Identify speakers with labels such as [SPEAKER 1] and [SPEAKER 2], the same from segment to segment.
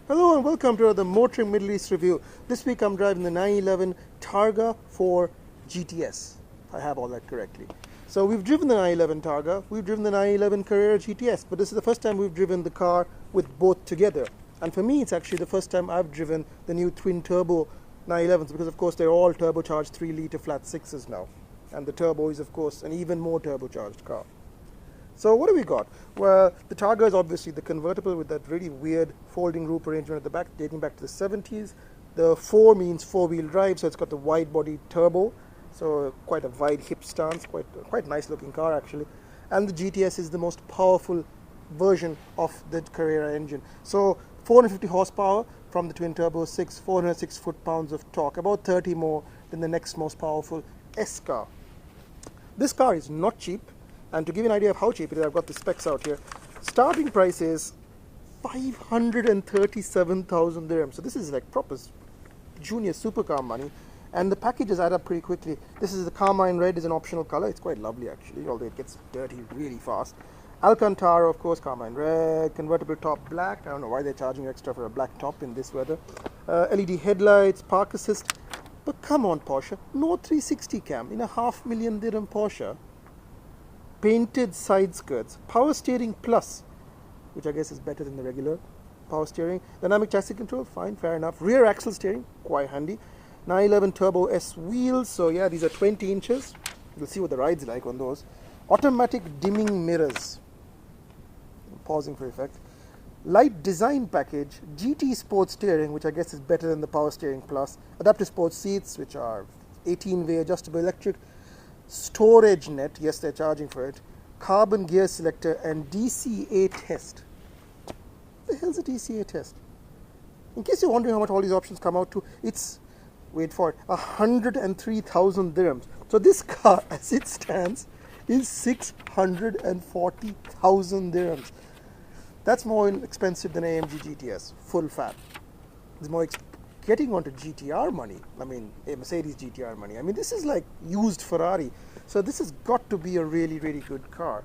[SPEAKER 1] Hello and welcome to the Motoring Middle East review. This week I'm driving the 911 Targa 4 GTS. If I have all that correctly. So we've driven the 911 Targa, we've driven the 911 Carrera GTS, but this is the first time we've driven the car with both together. And for me, it's actually the first time I've driven the new twin turbo 911s because, of course, they're all turbocharged 3-litre flat sixes now. And the turbo is, of course, an even more turbocharged car. So what do we got? Well, the Targa is obviously the convertible with that really weird folding roof arrangement at the back, dating back to the 70s. The 4 means four-wheel drive, so it's got the wide-body turbo, so quite a wide hip stance, quite nice looking car actually. And the GTS is the most powerful version of the Carrera engine. So 450 horsepower from the twin turbo 6, 406 foot-pounds of torque, about 30 more than the next most powerful S car. This car is not cheap. And to give you an idea of how cheap it is, I've got the specs out here. Starting price is 537,000 dirhams. So this is like proper junior supercar money. And the packages add up pretty quickly. This is the carmine red, is an optional color. It's quite lovely actually, although it gets dirty really fast. Alcantara, of course, carmine red. Convertible top black. I don't know why they're charging extra for a black top in this weather. LED headlights, park assist. But come on, Porsche, no 360 cam in a $500,000 dirham Porsche. Painted side skirts, power steering plus, which I guess is better than the regular power steering. Dynamic chassis control, fine, fair enough. Rear axle steering, quite handy. 911 Turbo S wheels, so yeah, these are 20 inches. We'll see what the ride's like on those. Automatic dimming mirrors. I'm pausing for effect. Light design package, GT Sport steering, which I guess is better than the power steering plus. Adaptive sports seats, which are 18-way adjustable electric. Storage net, yes, they're charging for it. Carbon gear selector and DCA test. What the hell's a DCA test? In case you're wondering how much all these options come out to, it's, wait for it, 103,000 dirhams. So this car, as it stands, is 640,000 dirhams. That's more expensive than AMG GTS, full fat. It's more getting onto GTR money, I mean, Mercedes GTR money. I mean, this is like used Ferrari. So this has got to be a really, really good car.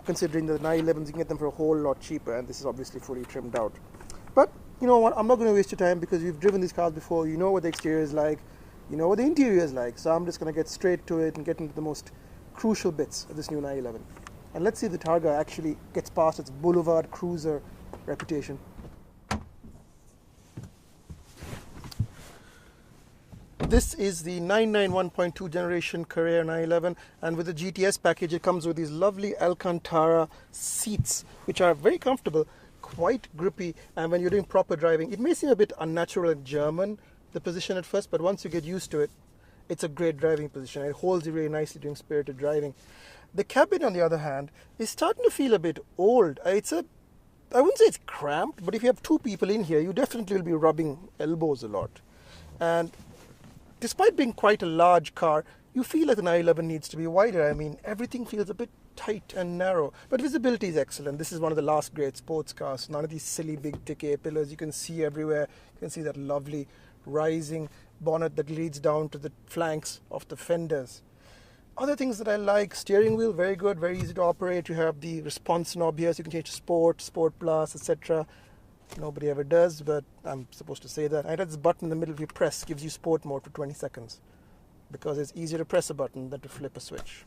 [SPEAKER 1] Considering the 911s, you can get them for a whole lot cheaper, and this is obviously fully trimmed out. But, you know what, I'm not going to waste your time because you've driven these cars before. You know what the exterior is like. You know what the interior is like. So I'm just going to get straight to it and get into the most crucial bits of this new 911. And let's see if the Targa actually gets past its boulevard cruiser reputation. This is the 991.2 generation Carrera 911, and with the GTS package it comes with these lovely Alcantara seats, which are very comfortable, quite grippy, and when you're doing proper driving, it may seem a bit unnatural and German, the position at first, but once you get used to it, it's a great driving position. It holds you really nicely during spirited driving. The cabin, on the other hand, is starting to feel a bit old. I wouldn't say it's cramped, but if you have two people in here, you definitely will be rubbing elbows a lot. And despite being quite a large car, you feel like the 911 needs to be wider. I mean, everything feels a bit tight and narrow, but visibility is excellent. This is one of the last great sports cars. None of these silly big thick A-pillars you can see everywhere. You can see that lovely rising bonnet that leads down to the flanks of the fenders. Other things that I like, steering wheel, very good, very easy to operate. You have the response knob here, so you can change to Sport, Sport Plus, etc. Nobody ever does, but I'm supposed to say that. And this button in the middle, if you press, gives you sport mode for 20 seconds. Because it's easier to press a button than to flip a switch.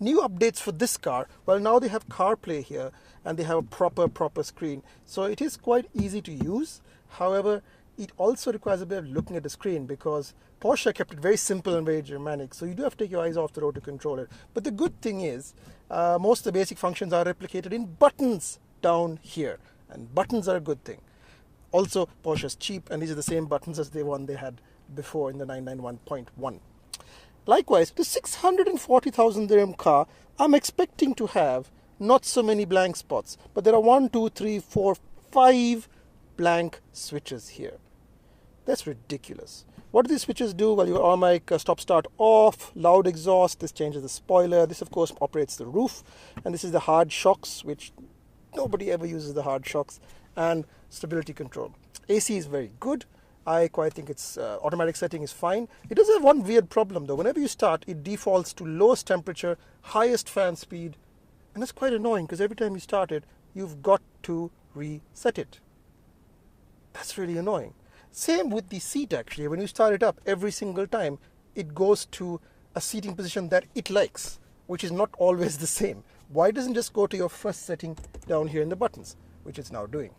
[SPEAKER 1] New updates for this car. Well, now they have CarPlay here, and they have a proper screen. So it is quite easy to use. However, it also requires a bit of looking at the screen because Porsche kept it very simple and very Germanic. So you do have to take your eyes off the road to control it. But the good thing is, most of the basic functions are replicated in buttons down here. And buttons are a good thing. Also, Porsche is cheap, and these are the same buttons as the one they had before in the 991.1. Likewise, the 640,000 dirham car, I'm expecting to have not so many blank spots, but there are 1, 2, 3, 4, 5 blank switches here. That's ridiculous. What do these switches do? Well, your automatic stop start off, loud exhaust, this changes the spoiler, this of course operates the roof, and this is the hard shocks, which nobody ever uses the hard shocks, and stability control. AC is very good. I quite think its automatic setting is fine. It does have one weird problem though. Whenever you start, it defaults to lowest temperature, highest fan speed, and that's quite annoying because every time you start it, you've got to reset it. That's really annoying. Same with the seat actually. When you start it up, every single time it goes to a seating position that it likes, which is not always the same. Why doesn't it just go to your first setting down here in the buttons, which it's now doing?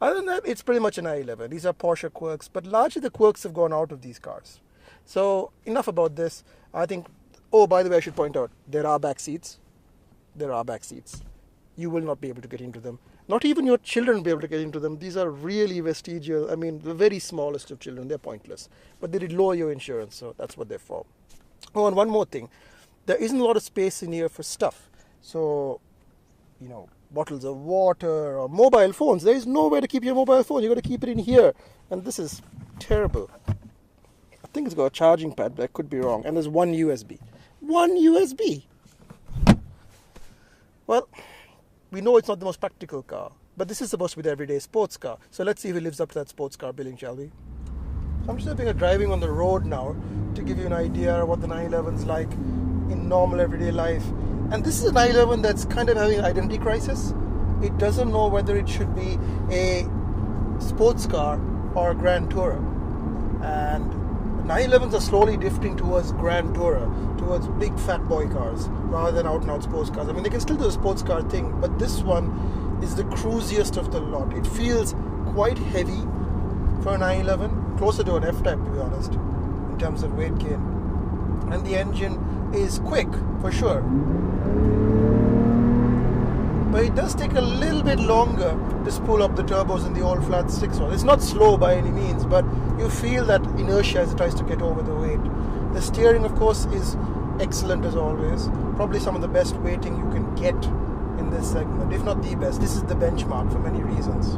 [SPEAKER 1] Other than that, it's pretty much an i11. These are Porsche quirks, but largely the quirks have gone out of these cars. So enough about this. I think, oh, by the way, I should point out, there are back seats. There are back seats. You will not be able to get into them. Not even your children will be able to get into them. These are really vestigial. I mean, the very smallest of children, they're pointless. But they did lower your insurance, so that's what they're for. Oh, and one more thing. There isn't a lot of space in here for stuff. So, you know, bottles of water or mobile phones. There is nowhere to keep your mobile phone. You've got to keep it in here. And this is terrible. I think it's got a charging pad, but I could be wrong. And there's one USB. One USB! Well, we know it's not the most practical car, but this is supposed to be the everyday sports car. So let's see if it lives up to that sports car billing, shall we? So I'm just looking at driving on the road now to give you an idea of what the 911's like in normal everyday life. And this is a 911 that's kind of having an identity crisis. It doesn't know whether it should be a sports car or a Grand Tourer. And 911s are slowly drifting towards Grand Tourer, towards big fat boy cars, rather than out and out sports cars. I mean, they can still do the sports car thing, but this one is the cruisiest of the lot. It feels quite heavy for a 911, closer to an F-Type to be honest, in terms of weight gain. And the engine is quick, for sure. But it does take a little bit longer to spool up the turbos in the old flat 6 one. It's not slow by any means, but you feel that inertia as it tries to get over the weight. The steering, of course, is excellent as always. Probably some of the best weighting you can get in this segment, if not the best. This is the benchmark for many reasons.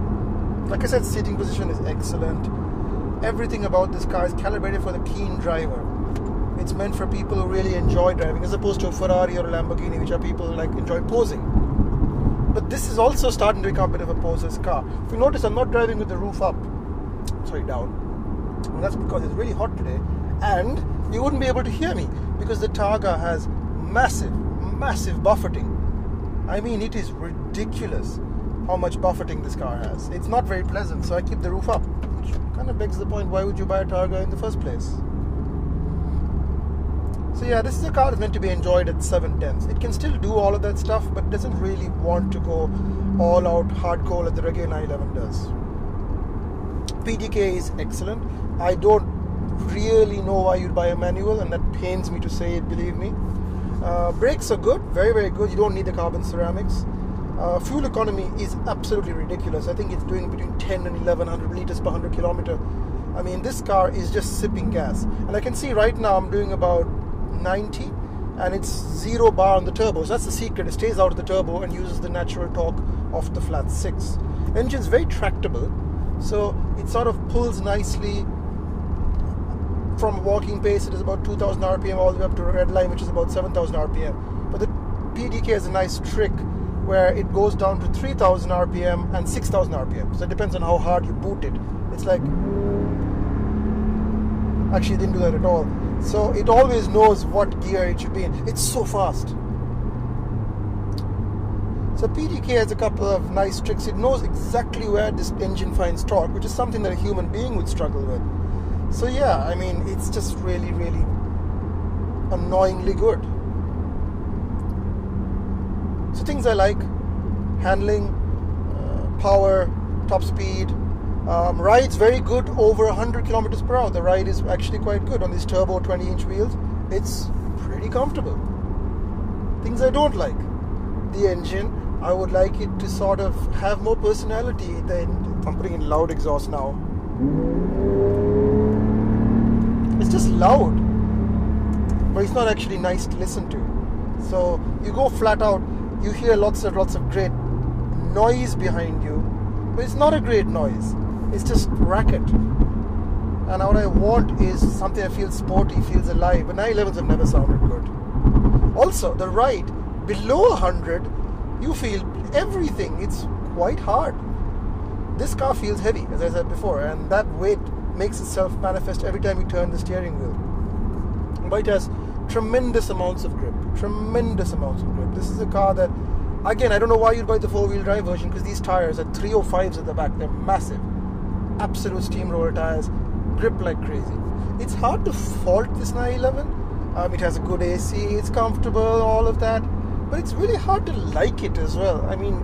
[SPEAKER 1] Like I said, seating position is excellent. Everything about this car is calibrated for the keen driver. It's meant for people who really enjoy driving, as opposed to a Ferrari or a Lamborghini, which are people who like enjoy posing. But this is also starting to become a bit of a poser's car. If you notice, I'm not driving with the roof up, sorry, down. And that's because it's really hot today. And you wouldn't be able to hear me because the Targa has massive, massive buffeting. I mean, it is ridiculous how much buffeting this car has. It's not very pleasant, so I keep the roof up, which kind of begs the point, why would you buy a Targa in the first place? So yeah, this is a car that's meant to be enjoyed at 7/10. It can still do all of that stuff, but doesn't really want to go all out hardcore like the regular 911 does. PDK is excellent. I don't really know why you'd buy a manual, and that pains me to say it, believe me. Brakes are good, very, very good. You don't need the carbon ceramics. Fuel economy is absolutely ridiculous. I think it's doing between 10 and 1100 liters per 100 kilometer. I mean, this car is just sipping gas. And I can see right now I'm doing about 90 and it's 0 bar on the turbo. So that's the secret. It stays out of the turbo and uses the natural torque of the flat 6. Engine's very tractable, so it sort of pulls nicely from walking pace. It is about 2000 RPM all the way up to a red line, which is about 7000 RPM. But the PDK has a nice trick where it goes down to 3000 RPM and 6000 RPM. So it depends on how hard you boot it. It's like, actually it didn't do that at all. So it always knows what gear it should be in. It's so fast. So PDK has a couple of nice tricks. It knows exactly where this engine finds torque, which is something that a human being would struggle with. So yeah, I mean, it's just really, really annoyingly good. So things I like: handling, power, top speed. Ride's very good over 100 kilometers per hour. The ride is actually quite good on these turbo 20-inch wheels. It's pretty comfortable. Things I don't like: the engine. I would like it to sort of have more personality. I'm putting in loud exhaust now. It's just loud, but it's not actually nice to listen to. So you go flat out, you hear lots of great noise behind you, but it's not a great noise. It's just racket. And what I want is something that feels sporty, feels alive. But 911s have never sounded good. Also, the ride below 100, you feel everything. It's quite hard. This car feels heavy, as I said before, and that weight makes itself manifest every time you turn the steering wheel. But it has tremendous amounts of grip. Tremendous amounts of grip. This is a car that, again, I don't know why you'd buy the 4-wheel drive version, because these tires are 305s at the back. They're massive. Absolute steamroller tires, grip like crazy. It's hard to fault this 911. It has a good AC, it's comfortable, all of that. But it's really hard to like it as well. I mean,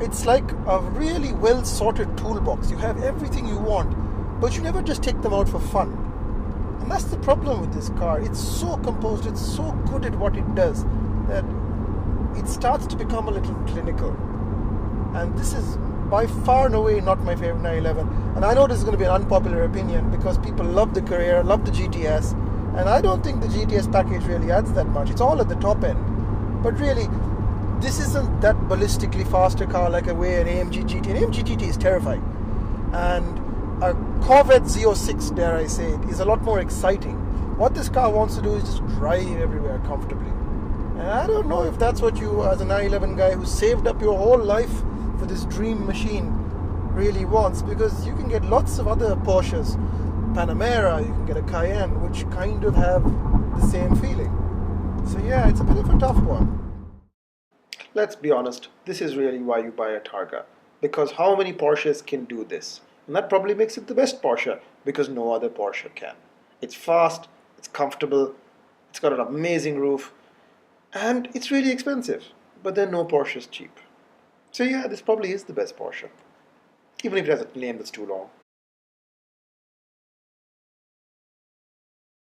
[SPEAKER 1] it's like a really well sorted toolbox. You have everything you want, but you never just take them out for fun. And that's the problem with this car. It's so composed, it's so good at what it does, that it starts to become a little clinical. And this is by far and away not my favorite 911. And I know this is going to be an unpopular opinion because people love the Carrera, love the GTS, and I don't think the GTS package really adds that much. It's all at the top end. But really, this isn't that ballistically faster car like a way an AMG GT. An AMG GT is terrifying. And a Corvette Z06, dare I say it, is a lot more exciting. What this car wants to do is just drive everywhere comfortably. And I don't know if that's what you, as a 911 guy who saved up your whole life for this dream machine, really wants, because you can get lots of other Porsches, Panamera, you can get a Cayenne, which kind of have the same feeling. So yeah, it's a bit of a tough one. Let's be honest, this is really why you buy a Targa, because how many Porsches can do this? And that probably makes it the best Porsche, because no other Porsche can. It's fast, it's comfortable, it's got an amazing roof, and it's really expensive. But then no Porsche is cheap. So yeah, this probably is the best Porsche, even if it has a name that's too long.